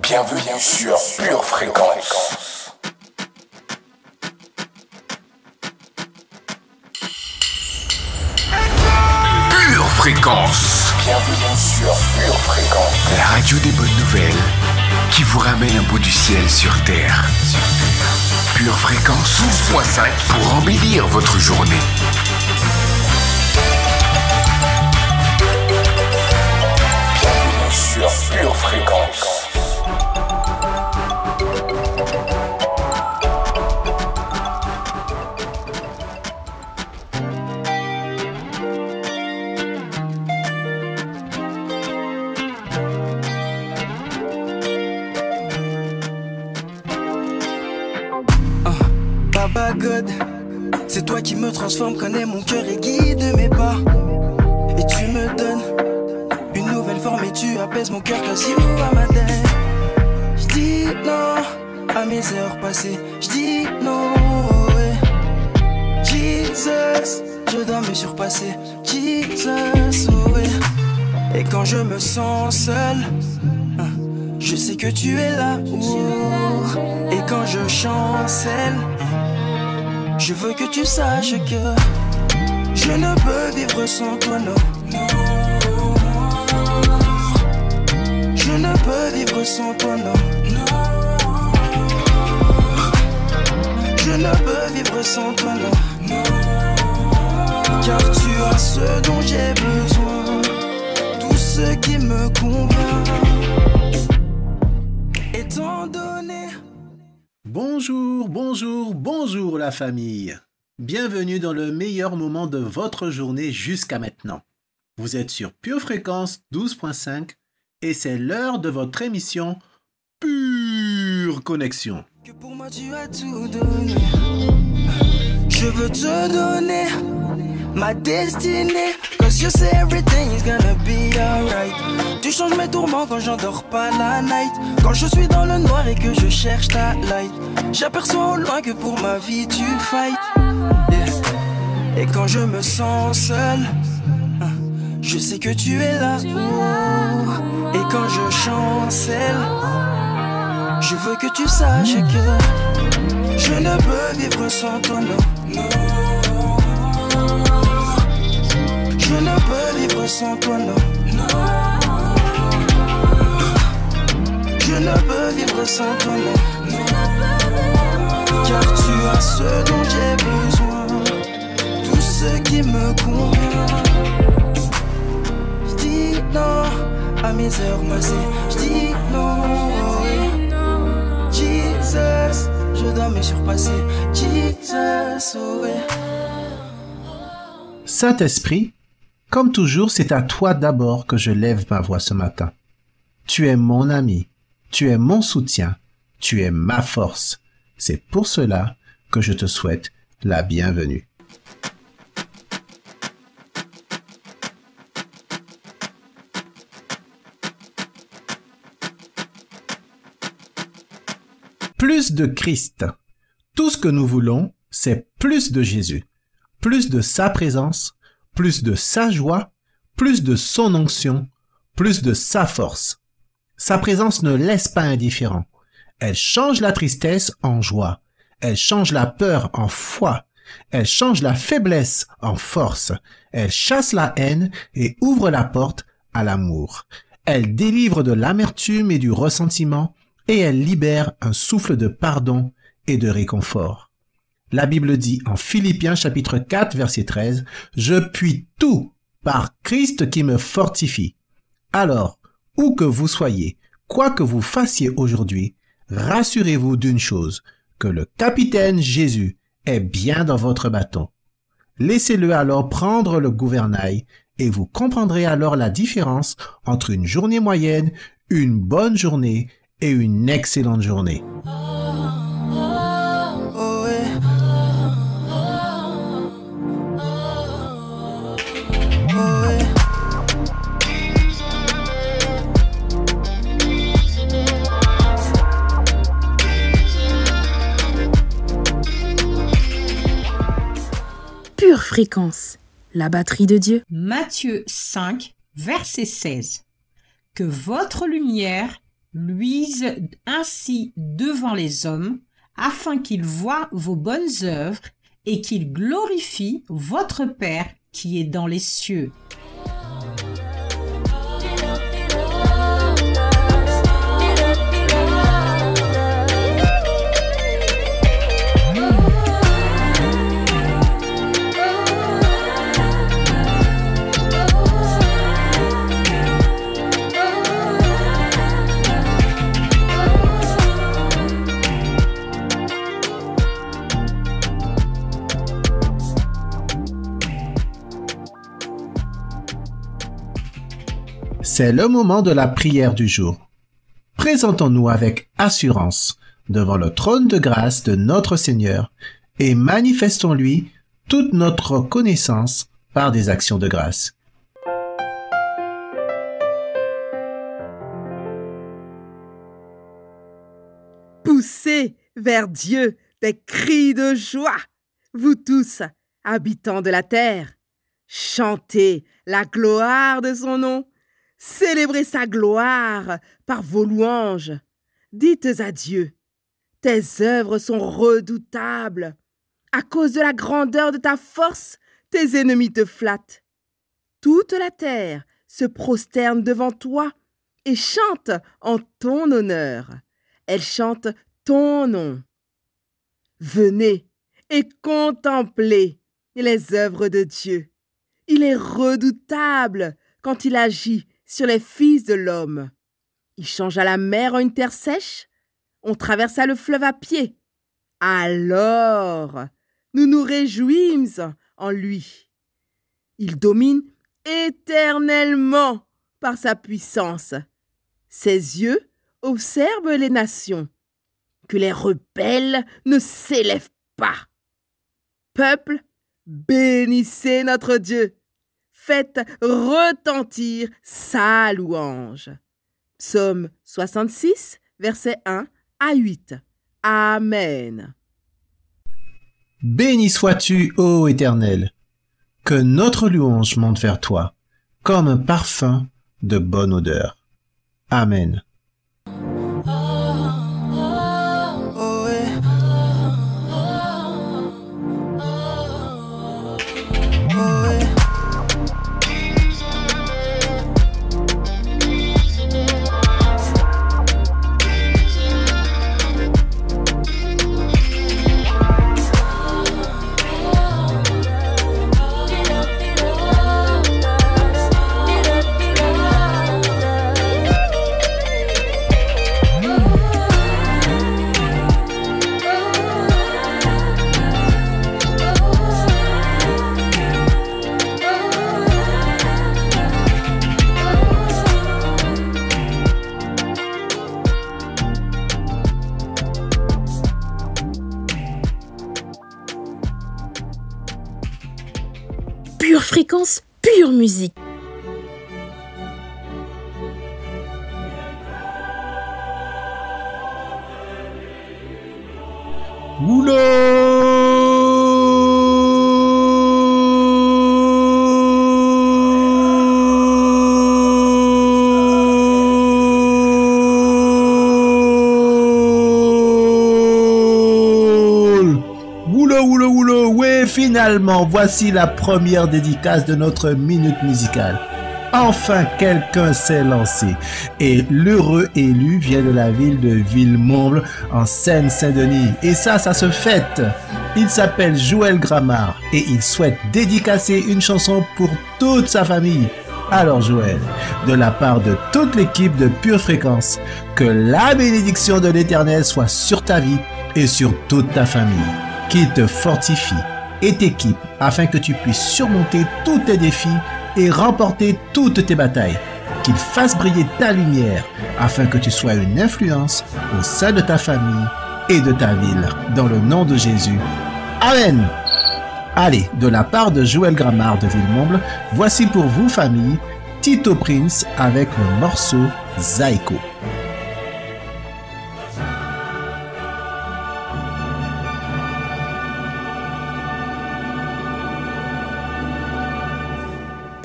Bienvenue sur Pure Fréquence. Pure Fréquence. Bienvenue sur Pure Fréquence. La radio des bonnes nouvelles qui vous ramène un bout du ciel sur Terre. Pure Fréquence 12.5 pour embellir votre journée. Bienvenue sur Pure Fréquence. Baba God, c'est toi qui me transforme, connais mon cœur et guide mes pas. Et tu me donnes une nouvelle forme et tu apaises mon cœur cause you are my day. J'dis non à mes heures passées, j'dis non, ouais. Jesus, je dois me surpasser, Jesus, ouais. Et quand je me sens seul, je sais que tu es là, oh. Et quand je chancelle, je veux que tu saches que je ne peux vivre sans toi, non. Je ne peux vivre sans toi, non. Je ne peux vivre sans toi, non. Car tu as ce dont j'ai besoin, tout ce qui me convient. Étant donné... Bonjour, bonjour, bonjour la famille. Bienvenue dans le meilleur moment de votre journée jusqu'à maintenant. Vous êtes sur Pure Fréquence 12.5 et c'est l'heure de votre émission Pure Connexion. Que pour moi tu as tout donné. Je veux te donner ma destinée. Cause you say everything is gonna be alright. Tu changes mes tourments quand j'endors pas la night. Quand je suis dans le noir et que je cherche ta light. J'aperçois au loin que pour ma vie tu fight, yeah. Et quand je me sens seul, je sais que tu es là, oh. Et quand je chancelle, je veux que tu saches que je ne peux vivre sans toi, non. Je ne peux vivre sans toi, non. Je ne peux vivre sans toi, non. Car tu as ce dont j'ai besoin, tout ce qui me convient. J'dis non à mes heures passées, j'dis non. Jesus, je dois me surpasser, Jesus, ouais. Saint-Esprit, comme toujours, c'est à toi d'abord que je lève ma voix ce matin. Tu es mon ami, tu es mon soutien, tu es ma force. C'est pour cela que je te souhaite la bienvenue. Plus de Christ. Tout ce que nous voulons, c'est plus de Jésus, plus de sa présence, plus de sa joie, plus de son onction, plus de sa force. Sa présence ne laisse pas indifférent. Elle change la tristesse en joie. Elle change la peur en foi. Elle change la faiblesse en force. Elle chasse la haine et ouvre la porte à l'amour. Elle délivre de l'amertume et du ressentiment et elle libère un souffle de pardon et de réconfort. La Bible dit en Philippiens chapitre 4 verset 13, « Je puis tout par Christ qui me fortifie. » Alors, où que vous soyez, quoi que vous fassiez aujourd'hui, rassurez-vous d'une chose, que le capitaine Jésus est bien dans votre bâton. Laissez-le alors prendre le gouvernail et vous comprendrez alors la différence entre une journée moyenne, une bonne journée et une excellente journée. Pure Fréquence, la batterie de Dieu. Matthieu 5, Verset 16. Que votre lumière luise ainsi devant les hommes, afin qu'ils voient vos bonnes œuvres et qu'ils glorifient votre Père qui est dans les cieux. C'est le moment de la prière du jour. Présentons-nous avec assurance devant le trône de grâce de notre Seigneur et manifestons-lui toute notre reconnaissance par des actions de grâce. Poussez vers Dieu des cris de joie, vous tous, habitants de la terre. Chantez la gloire de son nom. Célébrez sa gloire par vos louanges. Dites à Dieu, tes œuvres sont redoutables. À cause de la grandeur de ta force, tes ennemis te flattent. Toute la terre se prosterne devant toi et chante en ton honneur. Elle chante ton nom. Venez et contemplez les œuvres de Dieu. Il est redoutable quand il agit sur les fils de l'homme. Il changea la mer en une terre sèche. On traversa le fleuve à pied. Alors, nous nous réjouîmes en lui. Il domine éternellement par sa puissance. Ses yeux observent les nations. Que les rebelles ne s'élèvent pas. Peuple, bénissez notre Dieu. Faites retentir sa louange. Psaume 66, versets 1 à 8. Amen. Béni sois-tu, ô Éternel, que notre louange monte vers toi, comme un parfum de bonne odeur. Amen. Pure fréquence, pure musique. Ouais, finalement, voici la première dédicace de notre minute musicale. Enfin, quelqu'un s'est lancé. Et l'heureux élu vient de la ville de Villemomble, en Seine-Saint-Denis. Et ça se fête. Il s'appelle Joël Gramard et il souhaite dédicacer une chanson pour toute sa famille. Alors Joël, de la part de toute l'équipe de Pure Fréquence, que la bénédiction de l'Éternel soit sur ta vie et sur toute ta famille. Qu'il te fortifie et t'équipe afin que tu puisses surmonter tous tes défis et remporter toutes tes batailles. Qu'il fasse briller ta lumière afin que tu sois une influence au sein de ta famille et de ta ville. Dans le nom de Jésus. Amen. Allez, de la part de Joël Gramard de Villemomble, voici pour vous, famille, Tito Prince avec le morceau Zaiko.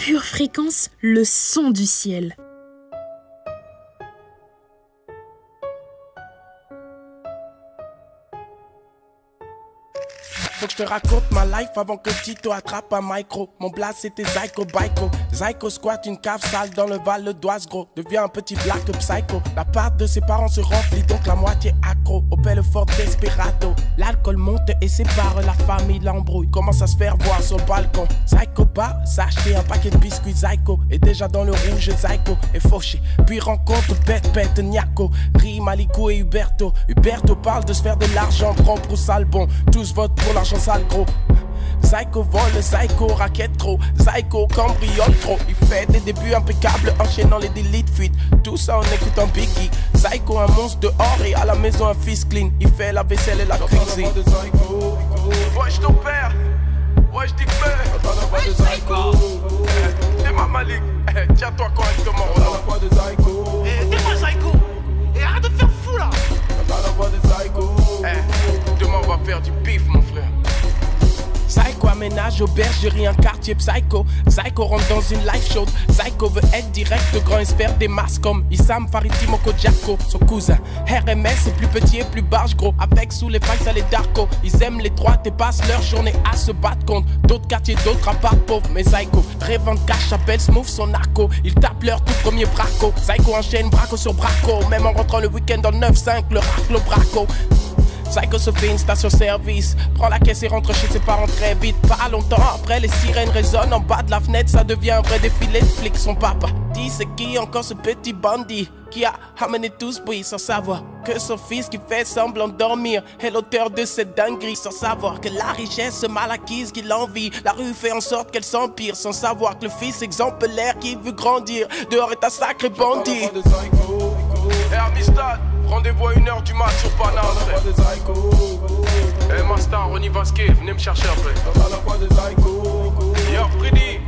Pure Fréquence, le son du ciel. Faut que je te raconte ma life avant que Tito attrape un micro. Mon blast c'était Zyko Baiko. Zyko squat une cave sale dans le Val d'Oise gros. Devient un petit black psycho. La part de ses parents se remplit donc la moitié accro. Au Belfort Desperado. L'alcool monte et sépare la famille, l'embrouille. Commence à se faire voir sur le balcon. Zyko bat, s'acheter un paquet de biscuits Zyko. Et déjà dans le rouge Zyko est fauché. Puis rencontre Pet Niaco. Ri, Malikou et Huberto. Huberto parle de se faire de l'argent propre ou sale bon. Tous votent pour l'argent sale gros. Zyko vole, Zyko raquette trop. Zyko cambriole trop. Il fait des débuts impeccables enchaînant les délits de fuite. Tout ça en écoutant Biggie. Zyko un monstre dehors et à la maison un fils clean. Il fait la vaisselle et la cuisine. Ouais je ton père. Ouais je dis père. Ouais Zyko. T'es ma Malik. Tiens-toi correctement. T'es pas Zyko. Et arrête de faire fou là. Demain on va faire du pif mon frère. Zyko aménage aubergerie, un quartier psycho. Zyko rentre dans une live show. Zyko veut être direct, grand et se faire des masses comme Issam, Fariti, Moko, Jacko. Son cousin RMS est plus petit et plus barge gros. Avec sous les failles ça les darko. Ils aiment les droites et passent leur journée à se battre contre d'autres quartiers, d'autres rapparts pauvres. Mais Zyko rêve en cash, appelle Smooth son narco. Il tape leur tout premier braco. Zyko enchaîne braco sur braco. Même en rentrant le week-end dans le 9-5, le raclo braco. Zyko se fait une station-service, prend la caisse et rentre chez ses parents très vite. Pas longtemps après, les sirènes résonnent en bas de la fenêtre, ça devient un vrai défilé de flics. Son papa dit c'est qui encore ce petit bandit qui a amené tout ce bruit sans savoir que son fils qui fait semblant de dormir est l'auteur de cette dinguerie. Sans savoir que la richesse mal acquise qu'il envie, la rue fait en sorte qu'elle s'empire. Sans savoir que le fils exemplaire qui veut grandir dehors est un sacré bandit. Et Amistad, rendez-vous à 1h du mat sur Paname, frère. Eh Mastar, on y va skier, venez me chercher après. Yo Freddy,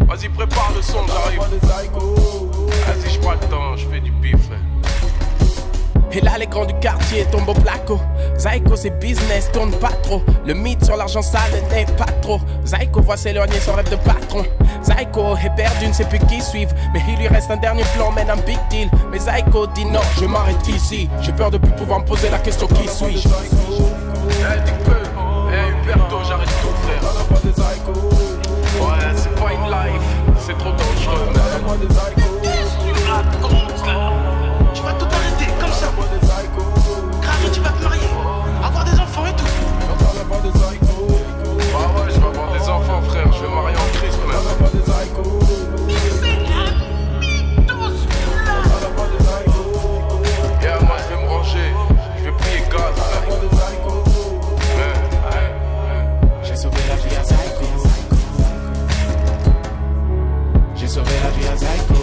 vas-y prépare le son, j'arrive. Vas-y, je prends le temps, je fais du pif, frère. Et là les grands du quartier tombent au placo. Zyko c'est business, tourne pas trop. Le mythe sur l'argent sale n'est pas trop. Zyko voit s'éloigner son rêve de patron. Zyko est perdu, ne sait plus qui suivre. Mais il lui reste un dernier plan, mène un big deal. Mais Zyko dit non, je m'arrête ici. J'ai peur de plus pouvoir me poser la question qui suis-je. Eh dis peu, eh Huberto, j'arrête tout frère. Ouais c'est pas une life, c'est trop dangereux man. Tu vas tout arrêter comme ça. Grave, tu vas te marier, avoir des enfants et tout. Ah ouais, je vais avoir des enfants, frère. Je vais marier en Christ, même. Mais c'est un mythos, yeah, moi, je vais me ranger. Je vais prier God, frère. J'ai sauvé la vie à Zyko. J'ai sauvé la vie à Zyko.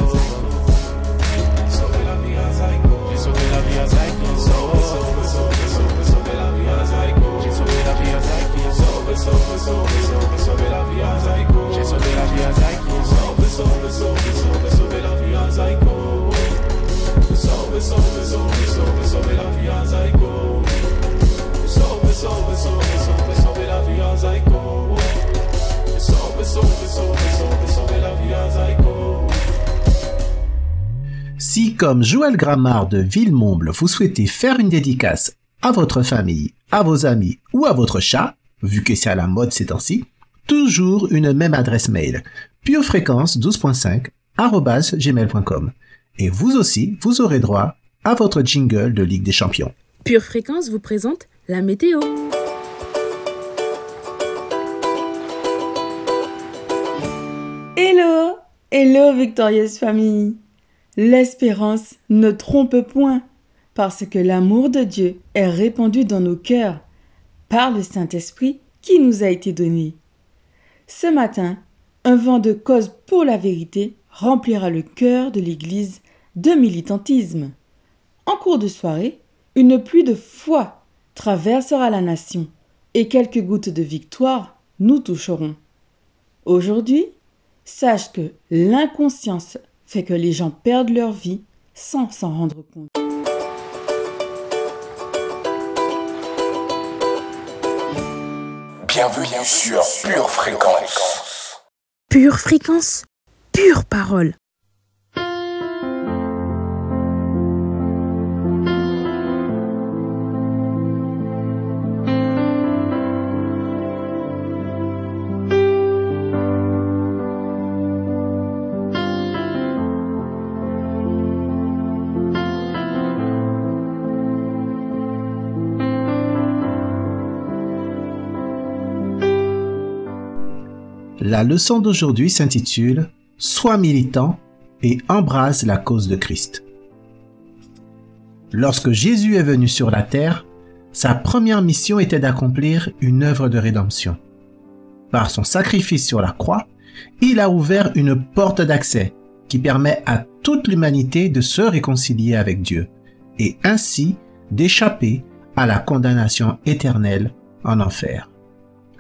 J'ai sauvé la vie à Zyko. Sauvé la vie à Zyko. J'ai sauvé la vie à Zyko. Sauvé la vie à Zyko. J'ai sauvé la vie à Zyko. Sauvé la vie à Zyko. Sauvé la vie à Zyko. Sauvé la vie à Zyko. Sauvé la vie à Zyko. Si, comme Joël Grammard de Villemomble, vous souhaitez faire une dédicace à votre famille, à vos amis ou à votre chat, vu que c'est à la mode ces temps-ci, toujours une même adresse mail, purefréquence12.5@gmail.com. Et vous aussi, vous aurez droit à votre jingle de Ligue des Champions. Pure Fréquence vous présente la météo. Hello, hello victorieuse famille. L'espérance ne trompe point, parce que l'amour de Dieu est répandu dans nos cœurs par le Saint-Esprit qui nous a été donné. Ce matin, un vent de cause pour la vérité remplira le cœur de l'Église de militantisme. En cours de soirée, une pluie de foi traversera la nation et quelques gouttes de victoire nous toucheront. Aujourd'hui, sache que l'inconscience fait que les gens perdent leur vie sans s'en rendre compte. Bienvenue sur Pure Fréquence. Pure Fréquence, pure parole. La leçon d'aujourd'hui s'intitule « Sois militant et embrase la cause de Christ ». Lorsque Jésus est venu sur la terre, sa première mission était d'accomplir une œuvre de rédemption. Par son sacrifice sur la croix, il a ouvert une porte d'accès qui permet à toute l'humanité de se réconcilier avec Dieu et ainsi d'échapper à la condamnation éternelle en enfer.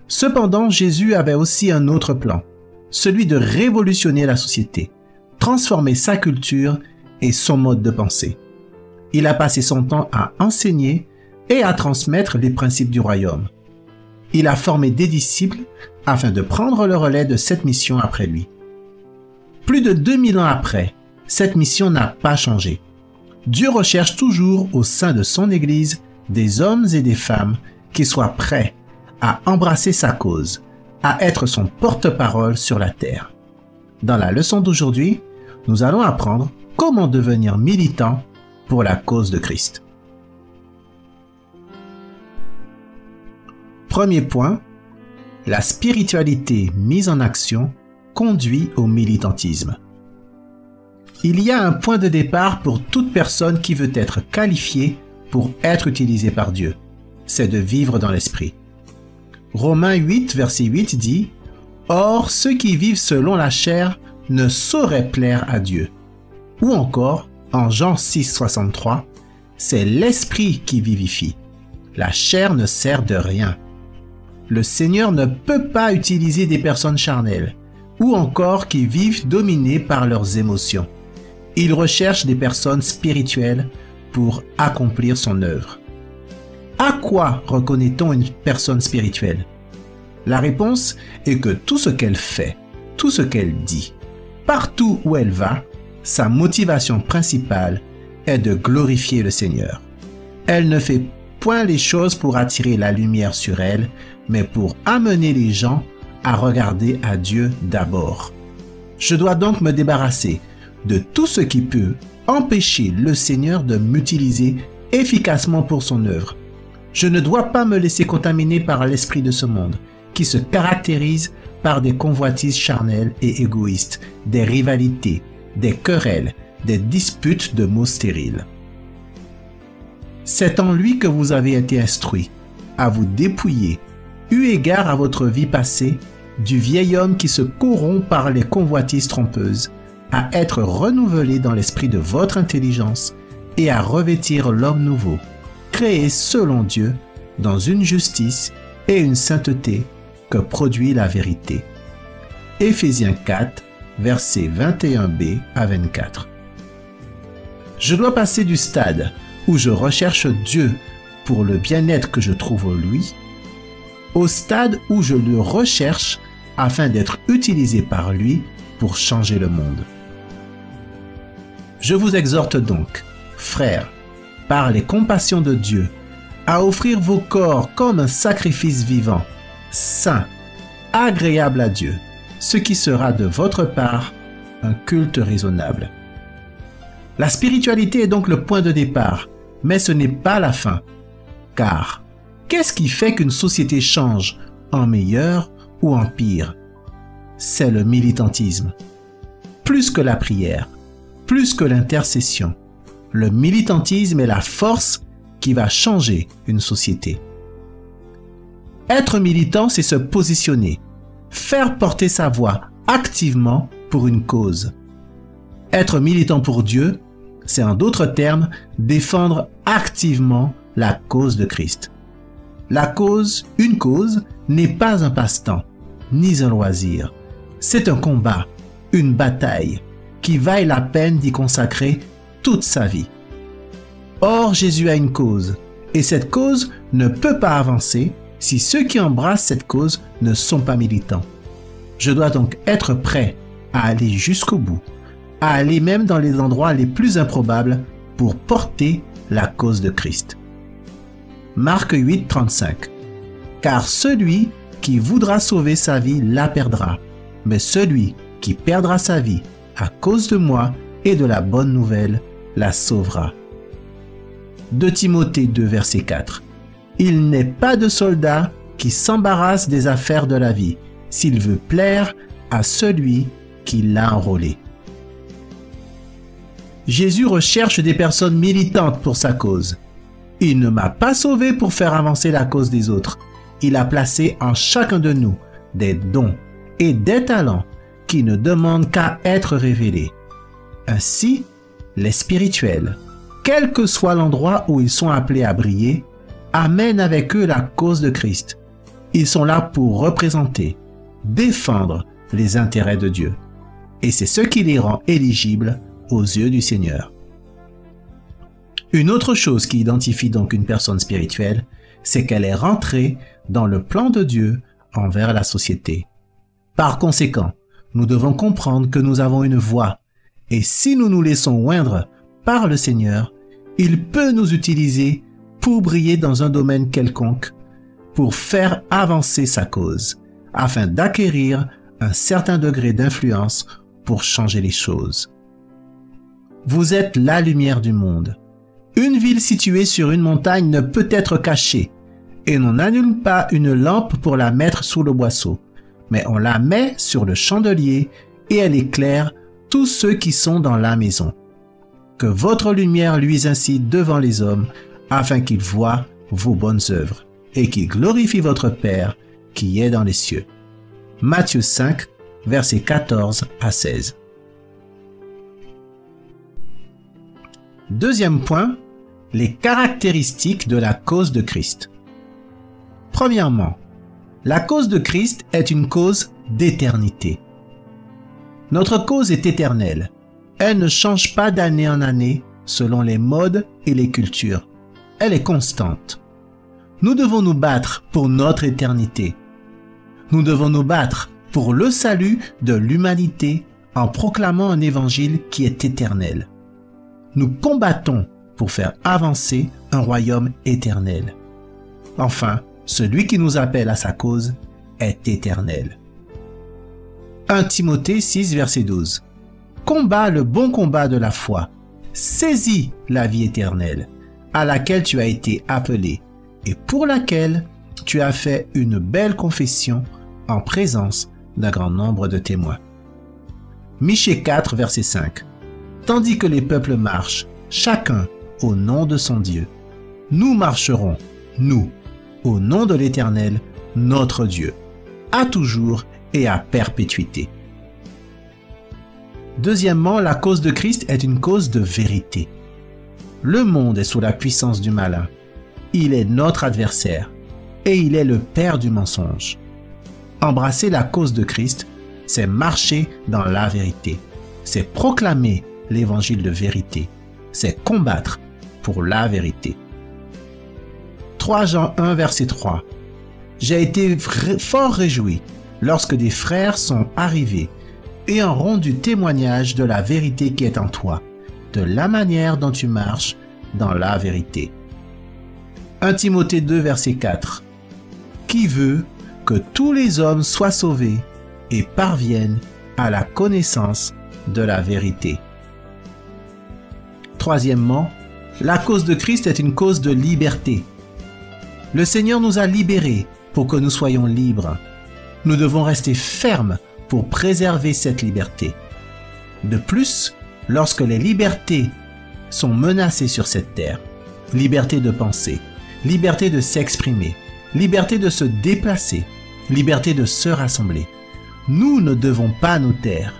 Cependant, Jésus avait aussi un autre plan, celui de révolutionner la société, transformer sa culture et son mode de pensée. Il a passé son temps à enseigner et à transmettre les principes du royaume. Il a formé des disciples afin de prendre le relais de cette mission après lui. Plus de 2000 ans après, cette mission n'a pas changé. Dieu recherche toujours au sein de son Église des hommes et des femmes qui soient prêts à embrasser sa cause, à être son porte-parole sur la terre. Dans la leçon d'aujourd'hui, nous allons apprendre comment devenir militant pour la cause de Christ. Premier point, la spiritualité mise en action conduit au militantisme. Il y a un point de départ pour toute personne qui veut être qualifiée pour être utilisée par Dieu. C'est de vivre dans l'esprit. Romains 8, verset 8 dit « Or, ceux qui vivent selon la chair ne sauraient plaire à Dieu. » Ou encore, en Jean 6, 63, « C'est l'esprit qui vivifie. La chair ne sert de rien. » Le Seigneur ne peut pas utiliser des personnes charnelles, ou encore qui vivent dominées par leurs émotions. Il recherche des personnes spirituelles pour accomplir son œuvre. À quoi reconnaît-on une personne spirituelle? La réponse est que tout ce qu'elle fait, tout ce qu'elle dit, partout où elle va, sa motivation principale est de glorifier le Seigneur. Elle ne fait point les choses pour attirer la lumière sur elle, mais pour amener les gens à regarder à Dieu d'abord. Je dois donc me débarrasser de tout ce qui peut empêcher le Seigneur de m'utiliser efficacement pour son œuvre. Je ne dois pas me laisser contaminer par l'esprit de ce monde, qui se caractérise par des convoitises charnelles et égoïstes, des rivalités, des querelles, des disputes de mots stériles. C'est en lui que vous avez été instruits, à vous dépouiller, eu égard à votre vie passée, du vieil homme qui se corrompt par les convoitises trompeuses, à être renouvelé dans l'esprit de votre intelligence et à revêtir l'homme nouveau, créé selon Dieu, dans une justice et une sainteté que produit la vérité. Éphésiens 4, versets 21b à 24. Je dois passer du stade où je recherche Dieu pour le bien-être que je trouve en lui, au stade où je le recherche afin d'être utilisé par lui pour changer le monde. Je vous exhorte donc, frères, par les compassions de Dieu, à offrir vos corps comme un sacrifice vivant, saint, agréable à Dieu, ce qui sera de votre part un culte raisonnable. La spiritualité est donc le point de départ, mais ce n'est pas la fin. Car, qu'est-ce qui fait qu'une société change en meilleur ou en pire? C'est le militantisme. Plus que la prière, plus que l'intercession, le militantisme est la force qui va changer une société. Être militant, c'est se positionner, faire porter sa voix activement pour une cause. Être militant pour Dieu, c'est en d'autres termes défendre activement la cause de Christ. La cause, une cause, n'est pas un passe-temps, ni un loisir. C'est un combat, une bataille, qui vaille la peine d'y consacrer toute sa vie. Or, Jésus a une cause, et cette cause ne peut pas avancer si ceux qui embrassent cette cause ne sont pas militants. Je dois donc être prêt à aller jusqu'au bout, à aller même dans les endroits les plus improbables pour porter la cause de Christ. Marc 8, 35. Car celui qui voudra sauver sa vie la perdra, mais celui qui perdra sa vie à cause de moi et de la bonne nouvelle la sauvera. 2 Timothée 2, verset 4. Il n'est pas de soldat qui s'embarrasse des affaires de la vie, s'il veut plaire à celui qui l'a enrôlé. Jésus recherche des personnes militantes pour sa cause. Il ne m'a pas sauvé pour faire avancer la cause des autres. Il a placé en chacun de nous des dons et des talents qui ne demandent qu'à être révélés. Ainsi, les spirituels, quel que soit l'endroit où ils sont appelés à briller, amènent avec eux la cause de Christ. Ils sont là pour représenter, défendre les intérêts de Dieu. Et c'est ce qui les rend éligibles aux yeux du Seigneur. Une autre chose qui identifie donc une personne spirituelle, c'est qu'elle est rentrée dans le plan de Dieu envers la société. Par conséquent, nous devons comprendre que nous avons une voix, et si nous nous laissons oindre par le Seigneur, il peut nous utiliser pour briller dans un domaine quelconque, pour faire avancer sa cause, afin d'acquérir un certain degré d'influence pour changer les choses. Vous êtes la lumière du monde. Une ville située sur une montagne ne peut être cachée, et l'on n'allume pas une lampe pour la mettre sous le boisseau, mais on la met sur le chandelier et elle éclaire tous ceux qui sont dans la maison. Que votre lumière luise ainsi devant les hommes, afin qu'ils voient vos bonnes œuvres, et qu'ils glorifient votre Père qui est dans les cieux. Matthieu 5, versets 14 à 16. Deuxième point, les caractéristiques de la cause de Christ. Premièrement, la cause de Christ est une cause d'éternité. Notre cause est éternelle. Elle ne change pas d'année en année selon les modes et les cultures. Elle est constante. Nous devons nous battre pour notre éternité. Nous devons nous battre pour le salut de l'humanité en proclamant un évangile qui est éternel. Nous combattons pour faire avancer un royaume éternel. Enfin, celui qui nous appelle à sa cause est éternel. 1 Timothée 6, verset 12. Combat le bon combat de la foi. Saisis la vie éternelle, à laquelle tu as été appelé et pour laquelle tu as fait une belle confession en présence d'un grand nombre de témoins. Michée 4, verset 5. Tandis que les peuples marchent, chacun au nom de son Dieu, nous marcherons, nous, au nom de l'Éternel, notre Dieu, à toujours et à perpétuité. Deuxièmement, la cause de Christ est une cause de vérité. Le monde est sous la puissance du malin. Il est notre adversaire et il est le père du mensonge. Embrasser la cause de Christ, c'est marcher dans la vérité. C'est proclamer l'évangile de vérité. C'est combattre pour la vérité. 3 Jean 1, verset 3. J'ai été fort réjoui lorsque des frères sont arrivés et ont rendu témoignage de la vérité qui est en toi, de la manière dont tu marches dans la vérité. 1 Timothée 2, verset 4. Qui veut que tous les hommes soient sauvés et parviennent à la connaissance de la vérité. Troisièmement, la cause de Christ est une cause de liberté. Le Seigneur nous a libérés pour que nous soyons libres. Nous devons rester fermes pour préserver cette liberté. De plus, lorsque les libertés sont menacées sur cette terre, liberté de penser, liberté de s'exprimer, liberté de se déplacer, liberté de se rassembler, nous ne devons pas nous taire.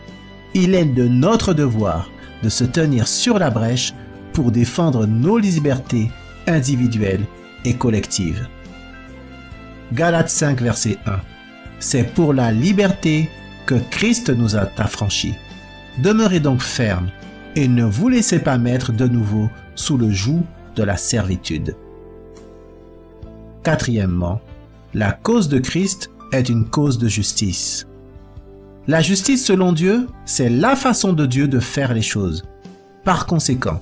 Il est de notre devoir de se tenir sur la brèche pour défendre nos libertés individuelles et collectives. Galates 5, verset 1. C'est pour la liberté que Christ nous a affranchis. Demeurez donc fermes et ne vous laissez pas mettre de nouveau sous le joug de la servitude. Quatrièmement, la cause de Christ est une cause de justice. La justice selon Dieu, c'est la façon de Dieu de faire les choses. Par conséquent,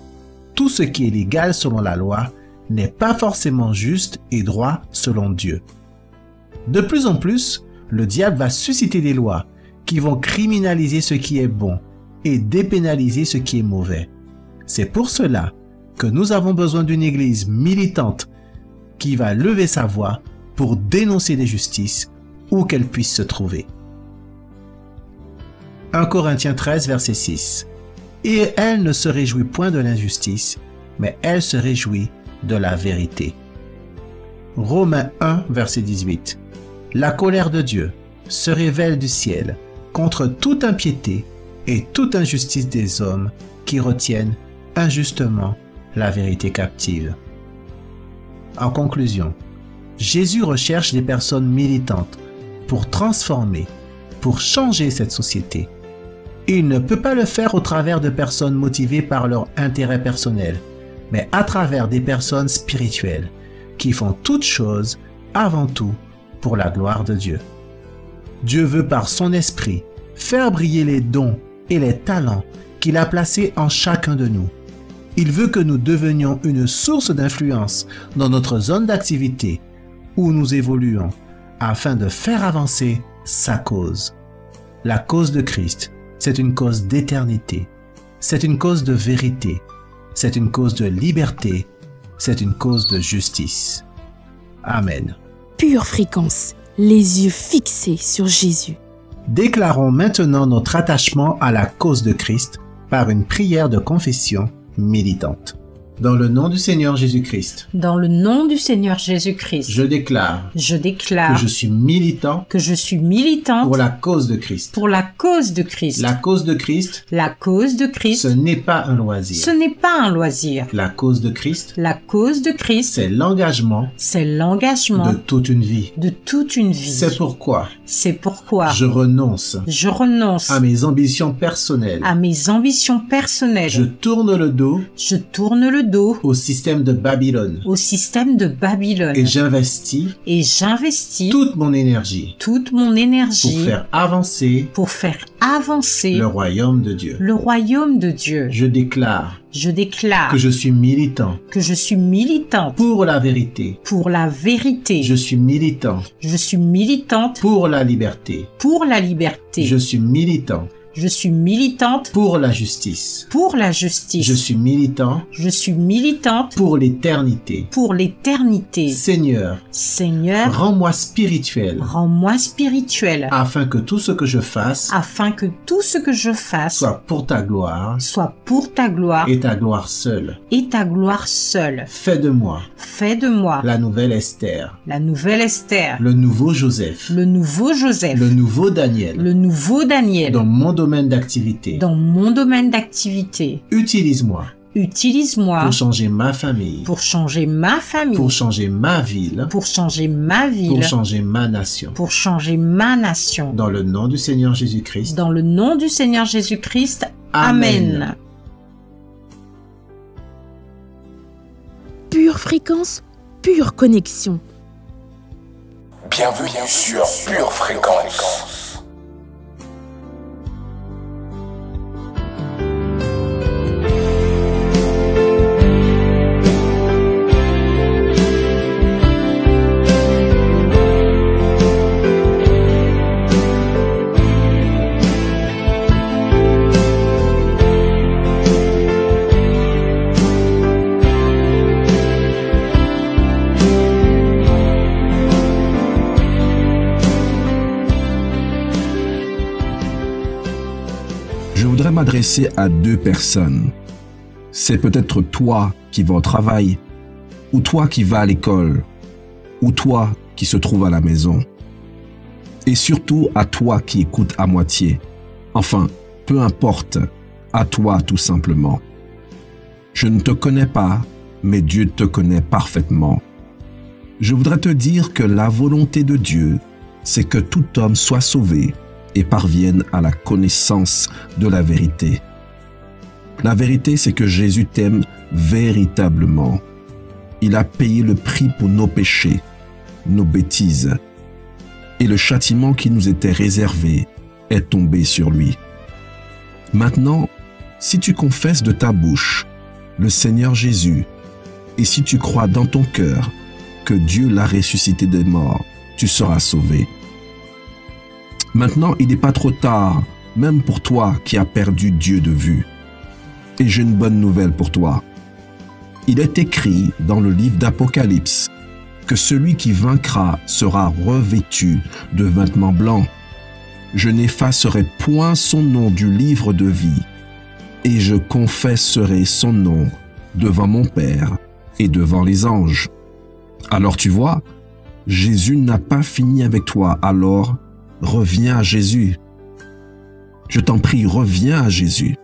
tout ce qui est légal selon la loi n'est pas forcément juste et droit selon Dieu. De plus en plus, le diable va susciter des lois qui vont criminaliser ce qui est bon et dépénaliser ce qui est mauvais. C'est pour cela que nous avons besoin d'une église militante qui va lever sa voix pour dénoncer l'injustice où qu'elle puisse se trouver. 1 Corinthiens 13, verset 6. Et elle ne se réjouit point de l'injustice, mais elle se réjouit de la vérité. Romains 1, verset 18. La colère de Dieu se révèle du ciel contre toute impiété et toute injustice des hommes qui retiennent injustement la vérité captive. En conclusion, Jésus recherche des personnes militantes pour transformer, pour changer cette société. Il ne peut pas le faire au travers de personnes motivées par leur intérêt personnel, mais à travers des personnes spirituelles qui font toutes choses avant tout pour la gloire de Dieu. Dieu veut par son esprit faire briller les dons et les talents qu'il a placés en chacun de nous. Il veut que nous devenions une source d'influence dans notre zone d'activité où nous évoluons afin de faire avancer sa cause. La cause de Christ, c'est une cause d'éternité, c'est une cause de vérité, c'est une cause de liberté, c'est une cause de justice. Amen. Pure fréquence, les yeux fixés sur Jésus. Déclarons maintenant notre attachement à la cause de Christ par une prière de confession militante. Dans le nom du Seigneur Jésus-Christ. Dans le nom du Seigneur Jésus-Christ. Je déclare que je suis militant pour la cause de Christ. Pour la cause de Christ. La cause de Christ. La cause de Christ. Ce n'est pas un loisir. Ce n'est pas un loisir. La cause de Christ. La cause de Christ. C'est l'engagement. C'est l'engagement. De toute une vie. De toute une vie. C'est pourquoi. Je renonce. À mes ambitions personnelles. Je tourne le dos. Au système de Babylone. Et j'investis. Toute mon énergie. Pour faire avancer. Le royaume de Dieu. Je déclare. Que je suis militant. Pour la vérité. Je suis militante. Pour la liberté. Je suis militante pour la justice. Je suis militante pour l'éternité. Seigneur, rends-moi spirituel. Afin que tout ce que je fasse soit pour ta gloire. Et ta gloire seule. Fais de moi la nouvelle Esther. Le nouveau Joseph. Le nouveau Daniel. Dans mon domaine d'activité. Utilise-moi. Pour changer ma famille. Pour changer ma ville. Pour changer ma nation. Dans le nom du Seigneur Jésus-Christ. Amen. Pure fréquence, pure connexion. Bienvenue sur Pure Fréquence. Je voudrais m'adresser à deux personnes. C'est peut-être toi qui vas au travail, ou toi qui vas à l'école, ou toi qui se trouve à la maison. Et surtout à toi qui écoutes à moitié. Enfin, peu importe, à toi tout simplement. Je ne te connais pas, mais Dieu te connaît parfaitement. Je voudrais te dire que la volonté de Dieu, c'est que tout homme soit sauvé et parvienne à la connaissance de la vérité. La vérité, c'est que Jésus t'aime véritablement. Il a payé le prix pour nos péchés, nos bêtises. Et le châtiment qui nous était réservé est tombée sur lui. Maintenant, si tu confesses de ta bouche le Seigneur Jésus, et si tu crois dans ton cœur que Dieu l'a ressuscité des morts, tu seras sauvé. Maintenant, il n'est pas trop tard, même pour toi qui as perdu Dieu de vue. Et j'ai une bonne nouvelle pour toi. Il est écrit dans le livre d'Apocalypse que celui qui vaincra sera revêtu de vêtements blancs. Je n'effacerai point son nom du livre de vie, et je confesserai son nom devant mon Père et devant les anges. Alors tu vois, Jésus n'a pas fini avec toi, alors reviens à Jésus. Je t'en prie, reviens à Jésus.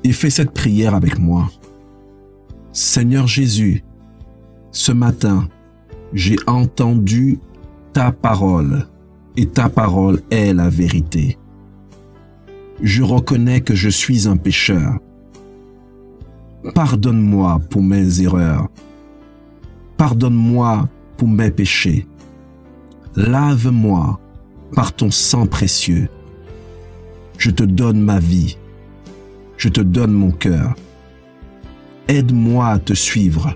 Et fais cette prière avec moi. Seigneur Jésus, ce matin, j'ai entendu ta parole, et ta parole est la vérité. Je reconnais que je suis un pécheur. Pardonne-moi pour mes erreurs. Pardonne-moi pour mes péchés. Lave-moi par ton sang précieux. Je te donne ma vie. Je te donne mon cœur. Aide-moi à te suivre.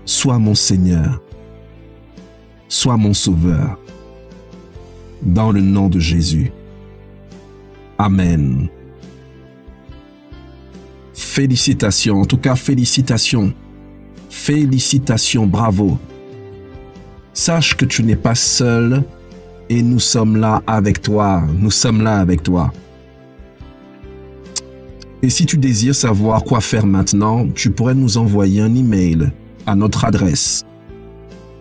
Sois mon Seigneur. Sois mon Sauveur. Dans le nom de Jésus. Amen. Félicitations, en tout cas félicitations. Félicitations, bravo. Sache que tu n'es pas seul et nous sommes là avec toi. Nous sommes là avec toi. Et si tu désires savoir quoi faire maintenant, tu pourrais nous envoyer un email à notre adresse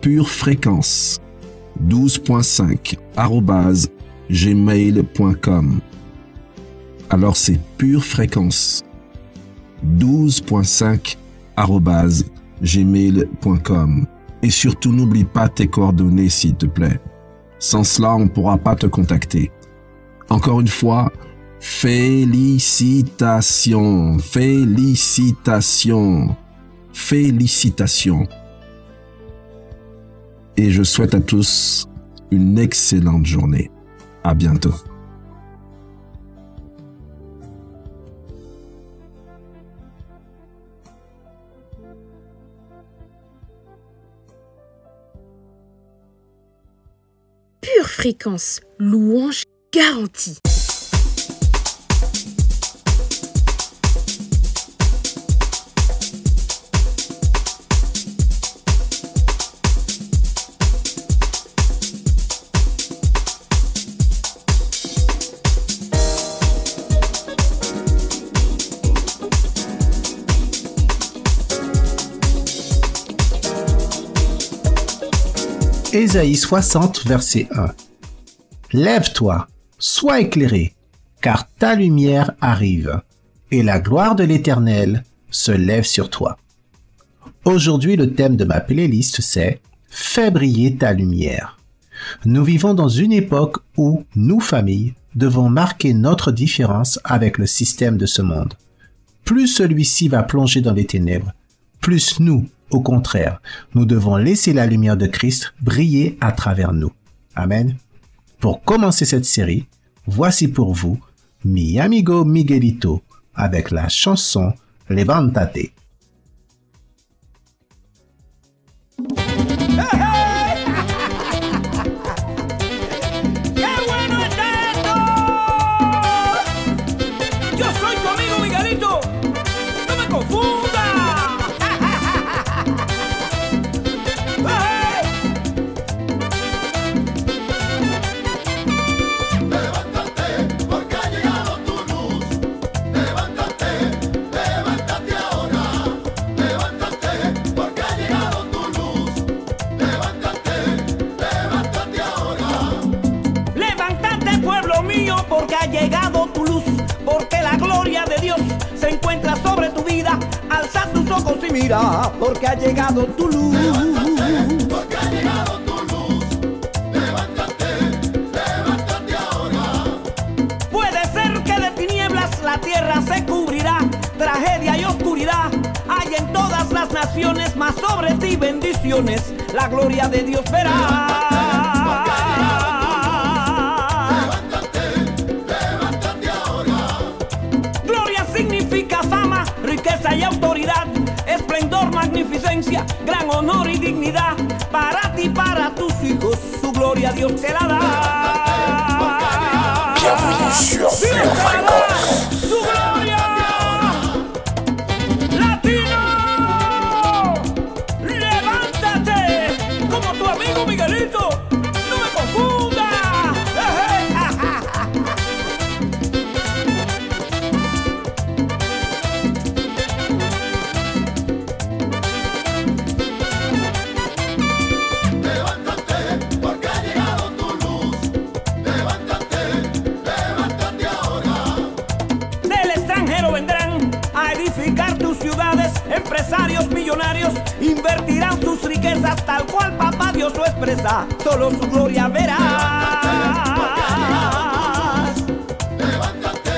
purefréquence12.5@gmail.com. Alors c'est purefréquence12.5@gmail.com. Et surtout, n'oublie pas tes coordonnées, s'il te plaît. Sans cela, on ne pourra pas te contacter. Encore une fois, félicitations, félicitations, félicitations. Et je souhaite à tous une excellente journée. À bientôt. Pure Fréquence, louange garantie. Ésaïe 60, verset 1. Lève-toi, sois éclairé, car ta lumière arrive, et la gloire de l'Éternel se lève sur toi. Aujourd'hui, le thème de ma playlist, c'est « Fais briller ta lumière ». Nous vivons dans une époque où, nous, familles, devons marquer notre différence avec le système de ce monde. Plus celui-ci va plonger dans les ténèbres, plus nous, au contraire, nous devons laisser la lumière de Christ briller à travers nous. Amen. Pour commencer cette série, voici pour vous Mi Amigo Miguelito avec la chanson Levántate. Porque ha llegado tu luz, porque la gloria de Dios se encuentra sobre tu vida. Alza tus ojos y mira, porque ha llegado tu luz. Levántate, porque ha llegado tu luz. Levántate, levántate ahora. Puede ser que de tinieblas la tierra se cubrirá, tragedia y oscuridad hay en todas las naciones, mas sobre ti bendiciones la gloria de Dios verá. excelencia, gran honor y dignidad. Para ti, para tus hijos, su gloria Dios te la da. Bienvenue sur Pure Fréquence. Su gloria. Latino, levántate como tu amigo Miguelito. No me confunda. Tus ciudades, empresarios millonarios invertirán sus riquezas tal cual papá Dios lo expresa. Solo su gloria verás. Levántate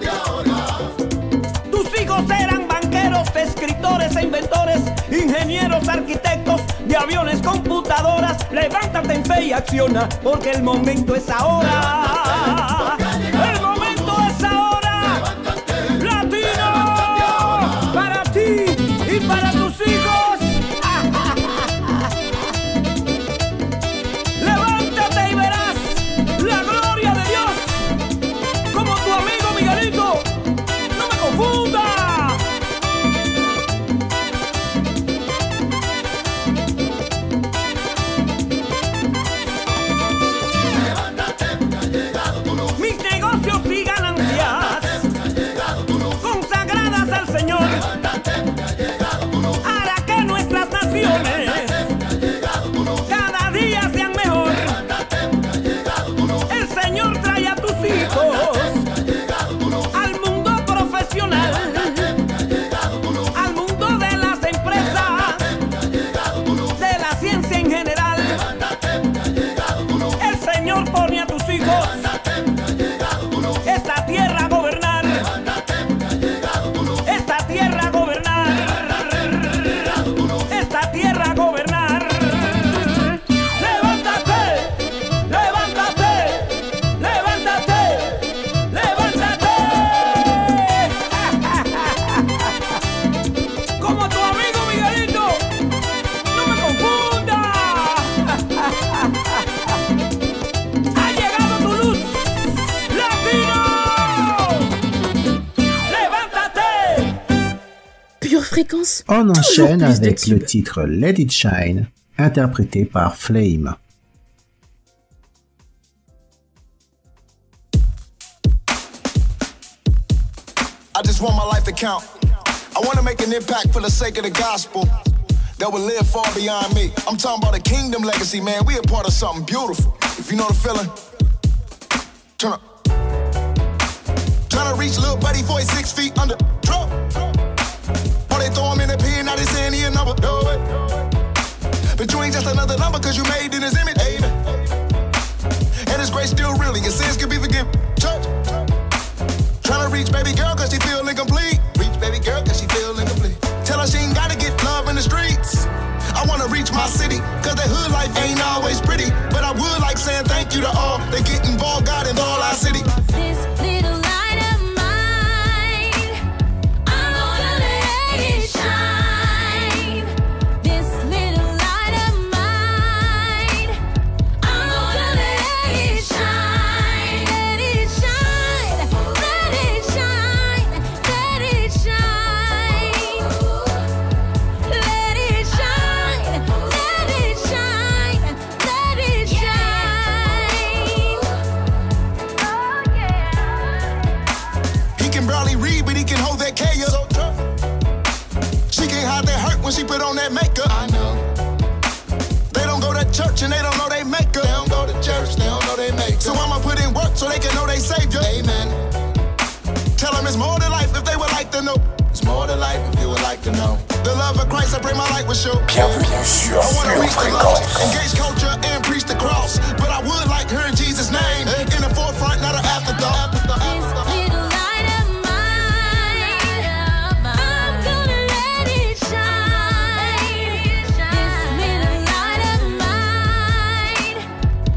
ahora. Tus hijos serán banqueros, escritores e inventores, ingenieros, arquitectos de aviones, computadoras. Levántate en fe y acciona, porque el momento es ahora. El momento es ahora. Y para tus hijos, levántate y verás la gloria de Dios, como tu amigo Miguelito. No me confunda. Levántate, que ha llegado tu luz. Mis negocios y ganancias consagradas al Señor. Cada día sean mejor. El Señor trae a tus hijos al mundo profesional, al mundo de las empresas, de la ciencia en general. El Señor pone a tus hijos esta tierra a gobernar, esta tierra a gobernar, esta tierra a gobernar. Levántate, levántate, levántate, levántate. Como tu amigo Miguelito, no me confunda. Ha llegado tu luz, Latino. Levántate. Pure Fréquence. On Toujours enchaîne plus de avec le tubes. titre Let It Shine, interprété par Flame. I just want my life to count. I want to make an impact for the sake of the gospel that will live far beyond me. I'm talking about a kingdom legacy, man. We a part of something beautiful. If you know the feeling, turn up. Trying to reach little buddy before he's 6 feet under. Drop. Or they throw him in the pen, now they saying he a number. Do it. But you ain't just another number, cause you made in his image. Amen. And his grace still real, and your sins can be forgiven. Church. Tryna reach baby girl cause she feel incomplete. Reach baby girl cause she feel incomplete. Tell her she ain't gotta get love in the streets. I wanna reach my city, cause that hood life ain't always pretty. But I would like saying thank you to all that get involved, God involved our city. This little light of mine, I'm gonna let it shine. This little light of mine, I'm gonna let it shine. Let it shine, let it shine, let it shine. Let it shine, let it shine, let it shine. Oh yeah. He can barely read, but he can hold that K up. She can't hide that hurt when she put on that makeup. I know. They don't go to church and they don't know they makeup. They don't go to church, they don't know they makeup. So I'ma put in work so they can know they savior. Amen. Tell them it's more than life if they would like to know. It's more than life if you would like to know. The love of Christ, I pray my light will show. Bienvenue sur I wanna Pure reach the lost, Fréquence. engage culture and preach the cross. But I would like her in Jesus' name. In the forefront, not an afterthought. This little light of mine, I'm gonna let it shine. This little light of mine,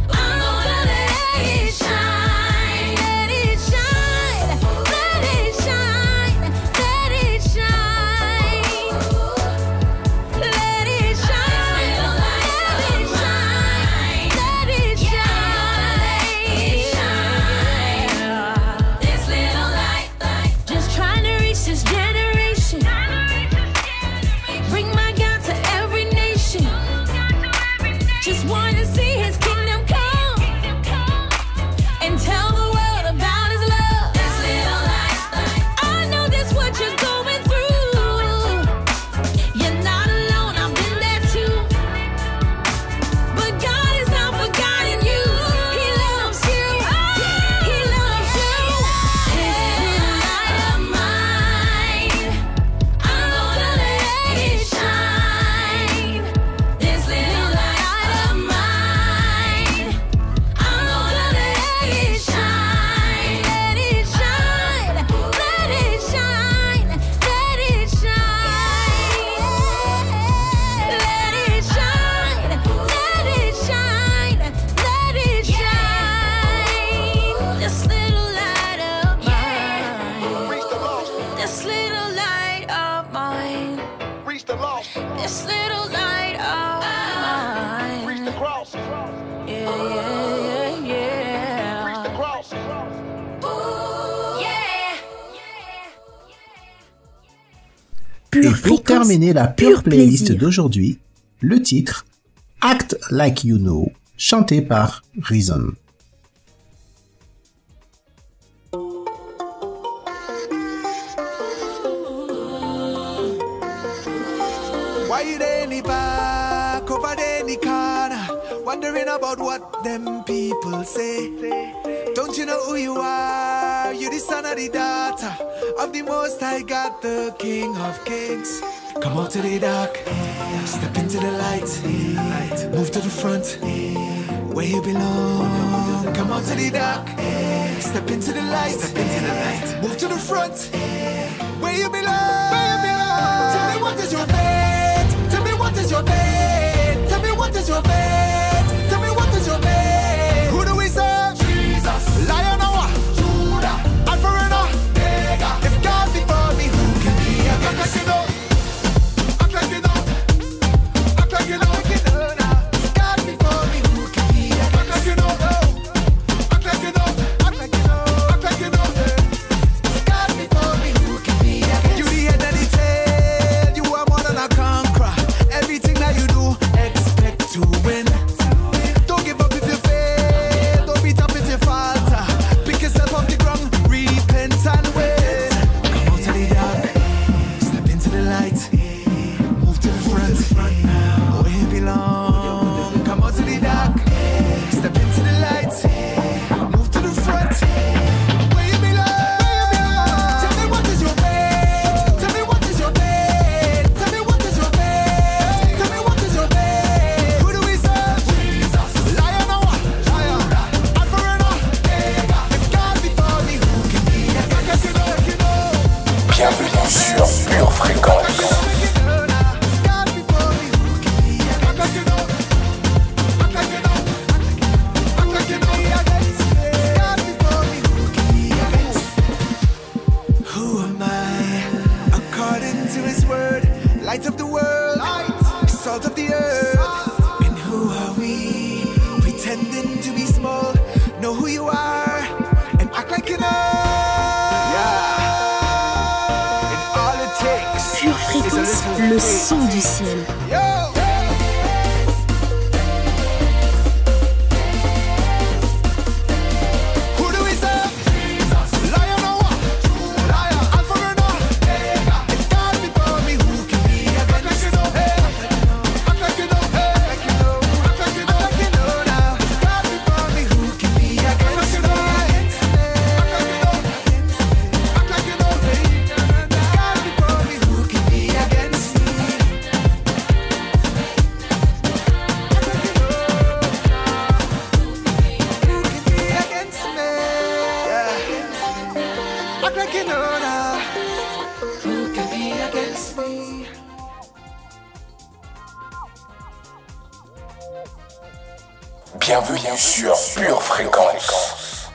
I'm gonna let it shine. Let it shine, let it shine, let it shine. Et pour terminer la pure playlist d'aujourd'hui, le titre Act Like You Know, chanté par Reason. Why you there in the back, over there in the corner, wondering about what them people say? Don't you know who you are? You're the son of the daughter of the Most High God, the King of Kings. Come out to the dark, step into the light, move to the front, where you belong. Come out to the dark, step into the light, move to the front, where you belong. Tell me what is your fate? Tell me what is your fate? Tell me what is your fate? Tell me what is your fate? Who do we serve? Jesus. Lion or Judah. Alpha and Omega. If God be for me, who can be against me? Act like you know. Act like you know. Act like you know now. If God be for me, who can be against me? Act like you know. Act like you know. Act like you know. Act like you know. If God be for me, who can be against me? You the head of the tail. You are more than a conqueror. Everything that you do, expect to win. Don't give up if you fail. Don't beat up if you falter. Pick yourself off the ground, repent and wait. Come out of the dark, step into the light, move to the front, where you belong. Come out of the dark, step into the light, move to the front, where you belong. Tell me what is your fate? Tell me what is your fate? Tell me what is your fate? Tell me what is your fate? Who do we serve? Jesus. Lion or what? Lion. Alpha and Omega. If God be for me, who can be against me? You know. Bienvenue sur Pure Fréquence. Who am I? According to His word, light of the world, salt of the earth. And who are we? Pretending to be small. Know who you are and act like you know. Yeah. And all it takes Pure Fréquence, le son du ciel. Yo. Who do we serve? Lion or what? Lion. Alpha and Omega. If God be for me, who can be against me? Act like you know. Act like you know. Act like you know. Act like you know now. If God be for me, who can be against me? Act like you know. Act like you know. If God be for me, who can be against me? Act like you know now. Who can be against me? Bienvenue sur Pure Fréquence.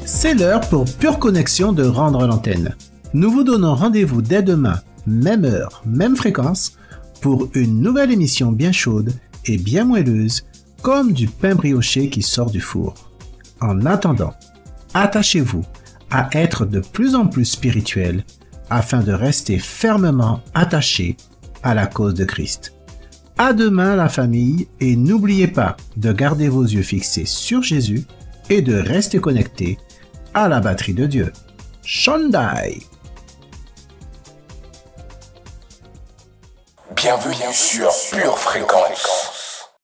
C'est l'heure pour Pure Connexion de rendre l'antenne. Nous vous donnons rendez-vous dès demain, même heure, même fréquence, pour une nouvelle émission bien chaude et bien moelleuse, comme du pain brioché qui sort du four. En attendant, attachez-vous à être de plus en plus spirituel afin de rester fermement attaché à la cause de Christ. À demain la famille et n'oubliez pas de garder vos yeux fixés sur Jésus et de rester connecté à la batterie de Dieu. Shondai. Bienvenue sur Pure Fréquence.